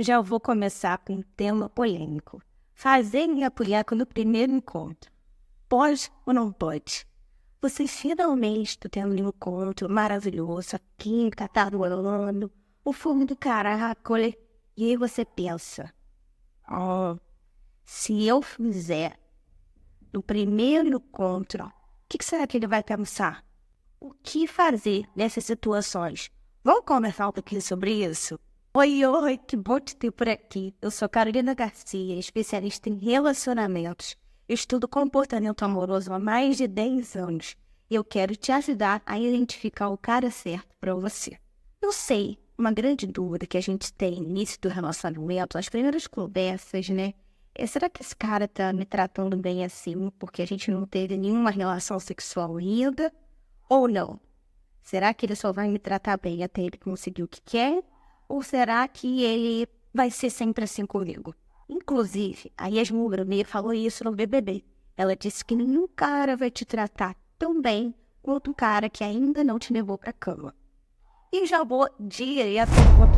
Já vou começar com um tema polêmico. Fazer minha política no primeiro encontro. Pode ou não pode? Você finalmente está tendo um encontro maravilhoso, a química tá rolando, o fogo do caracoles, e aí você pensa, se eu fizer no primeiro encontro, o que será que ele vai pensar? O que fazer nessas situações? Vamos conversar um pouquinho sobre isso? Oi, que bom te ter por aqui. Eu sou Carolina Garcia, especialista em relacionamentos. Estudo comportamento amoroso há mais de 10 anos. E eu quero te ajudar a identificar o cara certo para você. Eu sei, uma grande dúvida que a gente tem no início do relacionamento, as primeiras conversas, né? Será que esse cara tá me tratando bem assim porque a gente não teve nenhuma relação sexual ainda? Ou não? Será que ele só vai me tratar bem até ele conseguir o que quer? Ou será que ele vai ser sempre assim comigo? Inclusive, a Yasmin Brunet falou isso no BBB. Ela disse que nenhum cara vai te tratar tão bem quanto um cara que ainda não te levou pra cama. E já vou direto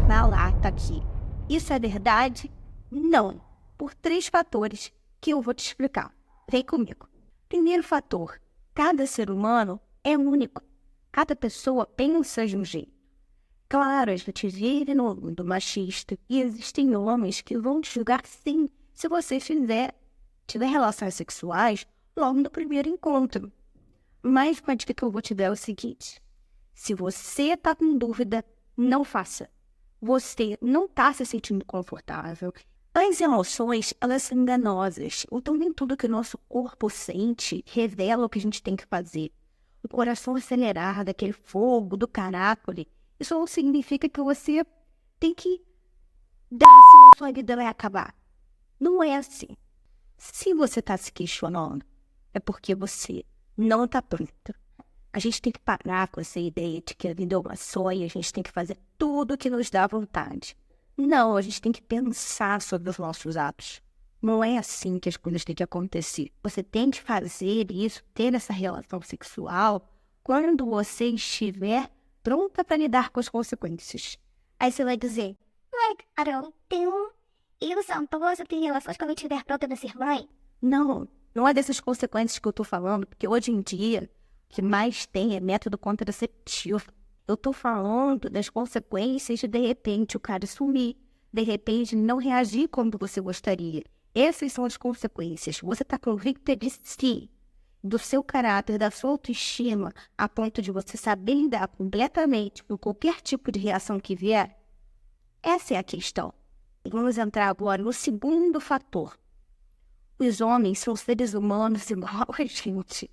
na lata aqui. Isso é verdade? Não. Por 3 fatores que eu vou te explicar. Vem comigo. Primeiro fator. Cada ser humano é único. Cada pessoa pensa de um jeito. Claro, a gente vive no mundo machista e existem homens que vão te julgar sim se você tiver relações sexuais logo no primeiro encontro. Mas uma dica que eu vou te dar é o seguinte: se você está com dúvida, não faça. Você não está se sentindo confortável. As emoções, elas são enganosas. Então, nem tudo que o nosso corpo sente revela o que a gente tem que fazer. O coração acelerar, daquele fogo, do carácole, isso não significa que você tem que dar se a sua vida vai acabar. Não é assim. Se você está se questionando, é porque você não está pronto. A gente tem que parar com essa ideia de que a vida é uma só e a gente tem que fazer tudo o que nos dá vontade. Não, a gente tem que pensar sobre os nossos atos. Não é assim que as coisas têm que acontecer. Você tem que fazer isso, ter essa relação sexual, quando você estiver pronta para lidar com as consequências. Aí você vai dizer, ai, Carol, eu sou amorosa, tenho relações quando eu estiver pronta para ser mãe. Não é dessas consequências que eu tô falando, porque hoje em dia, o que mais tem é método contraceptivo. Eu tô falando das consequências de repente, o cara sumir, de repente, não reagir como você gostaria. Essas são as consequências. Você tá convicta de si, do seu caráter, da sua autoestima, a ponto de você saber lidar completamente com qualquer tipo de reação que vier? Essa é a questão. Vamos entrar agora no segundo fator. Os homens são seres humanos igual a gente.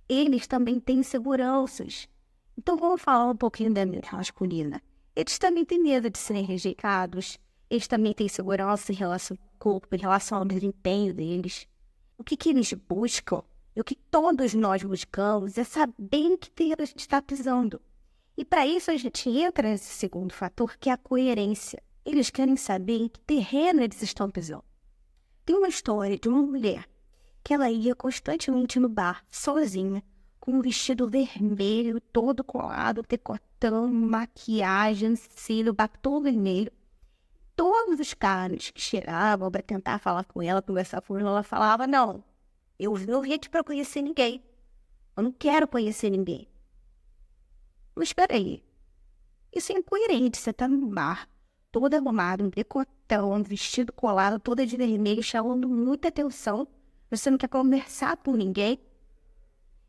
Eles também têm inseguranças. Então vamos falar um pouquinho da mente masculina. Eles também têm medo de serem rejeitados. Eles também têm segurança em relação ao corpo, em relação ao desempenho deles. O que eles buscam, e o que todos nós buscamos, é saber em que terreno a gente está pisando. E para isso a gente entra nesse segundo fator, que é a coerência. Eles querem saber em que terreno eles estão pisando. Tem uma história de uma mulher que ela ia constantemente no bar, sozinha, com um vestido vermelho, todo colado, decotão, maquiagem, cílio, batom vermelho. Todos os caras que chegavam para tentar falar com ela, conversar com ela falava, não, eu não vim aqui para conhecer ninguém. Eu não quero conhecer ninguém. Mas espera aí, isso é incoerente. Você tá no bar, toda arrumada, um decotão, um vestido colado, toda de vermelho, chamando muita atenção. Você não quer conversar com ninguém.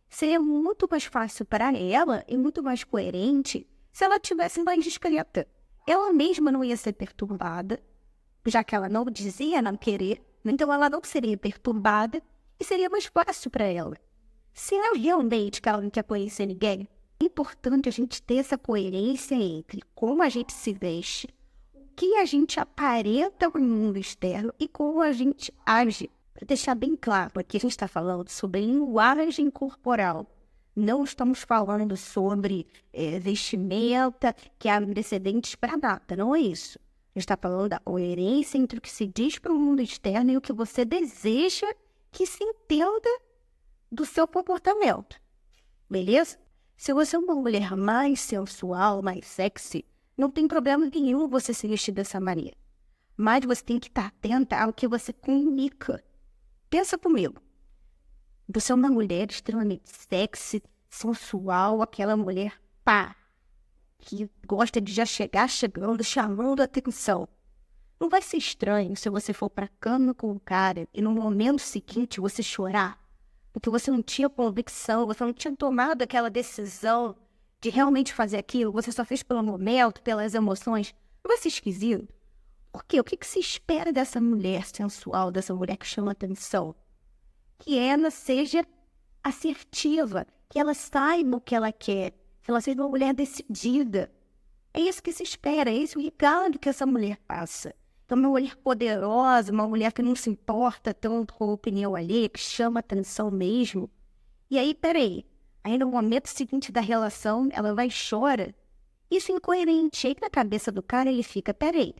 Seria muito mais fácil para ela e muito mais coerente se ela tivesse mais discreta. Ela mesma não ia ser perturbada, já que ela não dizia não querer, então ela não seria perturbada e seria mais fácil para ela. Se ela realmente que ela não quer conhecer ninguém, é importante a gente ter essa coerência entre como a gente se veste, o que a gente aparenta no mundo externo e como a gente age. Para deixar bem claro, aqui a gente está falando sobre linguagem corporal. Não estamos falando sobre vestimenta, que há antecedentes para nada, não é isso. A gente está falando da coerência entre o que se diz para o mundo externo e o que você deseja que se entenda do seu comportamento. Beleza? Se você é uma mulher mais sensual, mais sexy, não tem problema nenhum você se vestir dessa maneira. mais você tem que estar atenta ao que você comunica. Pensa comigo. Você é uma mulher extremamente sexy, sensual, aquela mulher, pá, que gosta de já chegar chegando, chamando a atenção. Não vai ser estranho se você for pra cama com o cara e no momento seguinte você chorar, porque você não tinha convicção, você não tinha tomado aquela decisão de realmente fazer aquilo, você só fez pelo momento, pelas emoções. Não vai ser esquisito? Por quê? O que se espera dessa mulher sensual, dessa mulher que chama atenção? Que ela seja assertiva, que ela saiba o que ela quer, que ela seja uma mulher decidida. É isso que se espera, é esse o recado que essa mulher passa. Então, uma mulher poderosa, uma mulher que não se importa tanto com a opinião alheia, que chama atenção mesmo. E aí, peraí, aí no momento seguinte da relação, ela vai e chora. Isso é incoerente. Aí na cabeça do cara ele fica, peraí,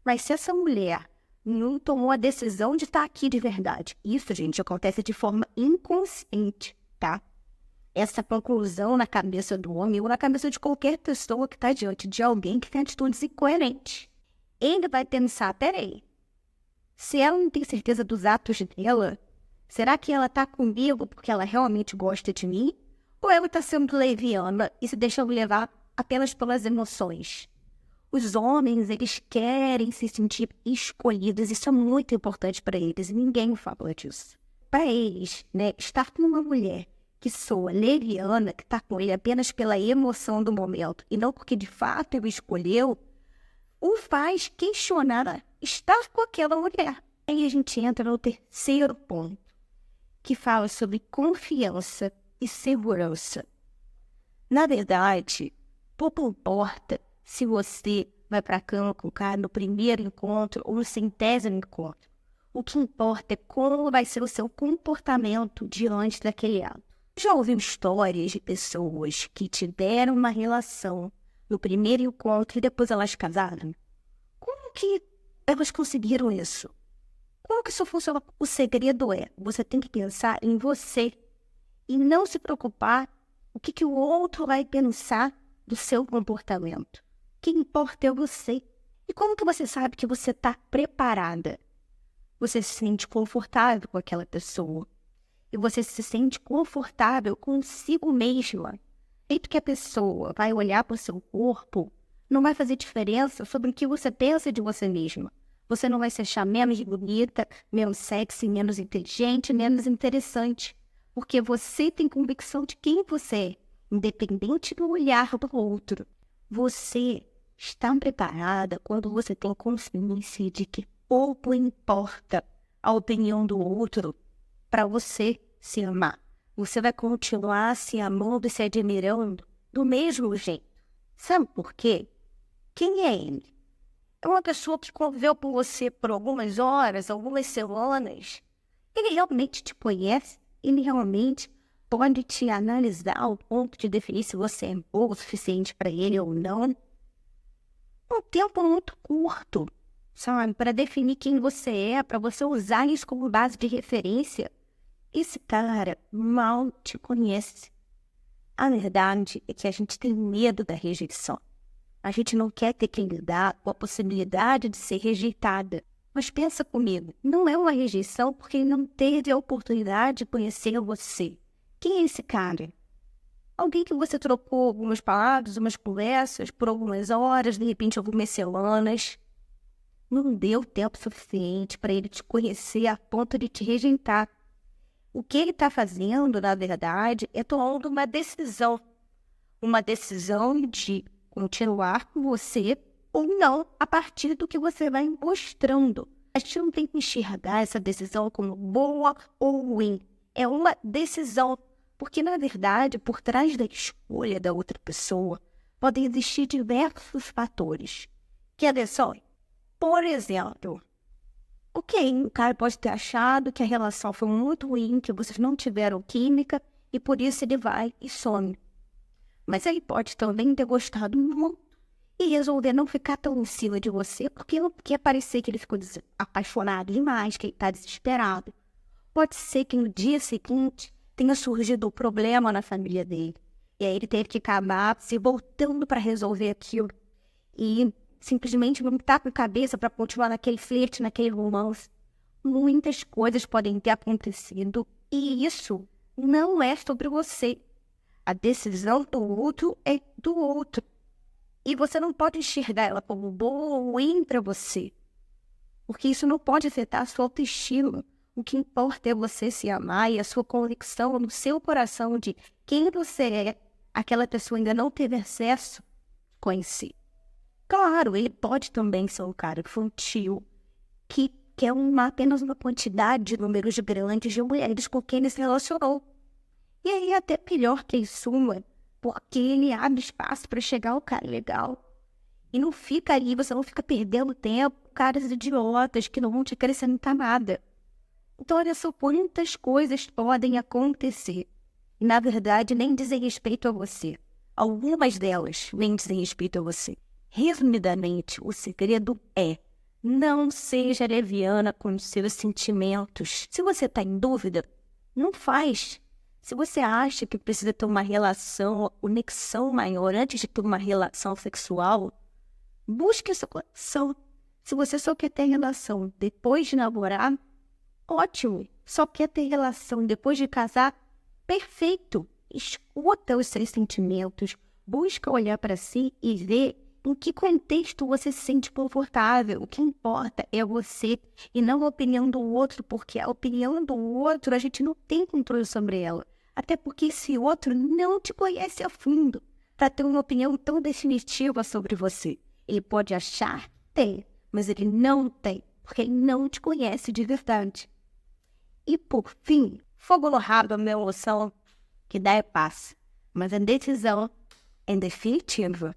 mas se essa mulher não tomou a decisão de estar aqui de verdade, isso, gente, acontece de forma inconsciente, tá? Essa conclusão na cabeça do homem ou na cabeça de qualquer pessoa que está diante de alguém que tem atitudes incoerentes. Ele vai pensar, peraí, se ela não tem certeza dos atos dela, será que ela está comigo porque ela realmente gosta de mim? Ou ela está sendo leviana e se deixa levar apenas pelas emoções? Os homens, eles querem se sentir escolhidos, isso é muito importante para eles, e ninguém fala disso. Para eles, né, estar com uma mulher que soa leviana, que está com ele apenas pela emoção do momento, e não porque de fato ele escolheu, o faz questionar estar com aquela mulher. Aí a gente entra no terceiro ponto, que fala sobre confiança e segurança. Na verdade, pouco importa se você vai para a cama com o cara no primeiro encontro ou no 100º encontro. O que importa é como vai ser o seu comportamento diante daquele ato. Já ouviu histórias de pessoas que tiveram uma relação no primeiro encontro e depois elas casaram? Como que elas conseguiram isso? Como que isso funciona? O segredo é, você tem que pensar em você e não se preocupar o que o outro vai pensar do seu comportamento. O que importa é você. E como que você sabe que você está preparada? Você se sente confortável com aquela pessoa. E você se sente confortável consigo mesma. O jeito que a pessoa vai olhar para o seu corpo não vai fazer diferença sobre o que você pensa de você mesma. Você não vai se achar menos bonita, menos sexy, menos inteligente, menos interessante. Porque você tem convicção de quem você é, independente do olhar do outro. Você está preparada quando você tem consciência de que pouco importa a opinião do outro para você se amar. Você vai continuar se amando e se admirando do mesmo jeito. Sabe por quê? Quem é ele? É uma pessoa que conviveu com você por algumas horas, algumas semanas. Ele realmente te conhece? Ele realmente pode te analisar ao ponto de definir se você é boa o suficiente para ele ou não? Um tempo muito curto, sabe? Para definir quem você é, para você usar isso como base de referência. Esse cara mal te conhece. A verdade é que a gente tem medo da rejeição. A gente não quer ter que lidar com a possibilidade de ser rejeitada. Mas pensa comigo, não é uma rejeição porque ele não teve a oportunidade de conhecer você. Quem é esse cara? Alguém que você trocou algumas palavras, umas conversas, por algumas horas, de repente algumas semanas. Não deu tempo suficiente para ele te conhecer a ponto de te rejeitar. O que ele está fazendo, na verdade, é tomando uma decisão. Uma decisão de continuar com você ou não, a partir do que você vai mostrando. A gente não tem que enxergar essa decisão como boa ou ruim. É uma decisão, porque, na verdade, por trás da escolha da outra pessoa, podem existir diversos fatores. Quer ver só? Por exemplo, o cara pode ter achado que a relação foi muito ruim, que vocês não tiveram química, e por isso ele vai e some. Mas ele pode também ter gostado muito e resolver não ficar tão em cima de você, porque não quer parecer que ele ficou apaixonado demais, que ele está desesperado. Pode ser que no dia seguinte tenha surgido um problema na família dele. E aí ele teve que acabar se voltando para resolver aquilo. E simplesmente não tá com cabeça para continuar naquele flerte, naquele romance. Muitas coisas podem ter acontecido e isso não é sobre você. A decisão do outro é do outro. E você não pode enxergar ela como boa ou ruim para você, porque isso não pode afetar a sua autoestima. O que importa é você se amar e a sua convicção no seu coração de quem você é, aquela pessoa ainda não teve acesso a conhecer. Claro, ele pode também ser um cara infantil, que quer apenas uma quantidade de números grandes de mulheres com quem ele se relacionou. E aí até pior que isso, porque ele abre espaço para chegar ao cara legal. E não fica ali, você não fica perdendo tempo com caras idiotas que não vão te acrescentar nada. Então, olha só quantas coisas podem acontecer. E, na verdade, nem dizem respeito a você. Algumas delas nem dizem respeito a você. Resumidamente, o segredo é: não seja leviana com os seus sentimentos. Se você está em dúvida, não faz. Se você acha que precisa ter uma relação, uma conexão maior antes de ter uma relação sexual, busque essa conexão. Se você só quer ter relação depois de namorar, ótimo. Só quer ter relação depois de casar, perfeito. Escuta os seus sentimentos, busca olhar para si e ver em que contexto você se sente confortável. O que importa é você e não a opinião do outro, porque a opinião do outro a gente não tem controle sobre ela. Até porque esse outro não te conhece a fundo para ter uma opinião tão definitiva sobre você. Ele pode achar que tem, mas ele não tem, porque ele não te conhece de verdade. E por fim, fogo no rabo é uma emoção que dá e passa, mas a decisão é definitiva.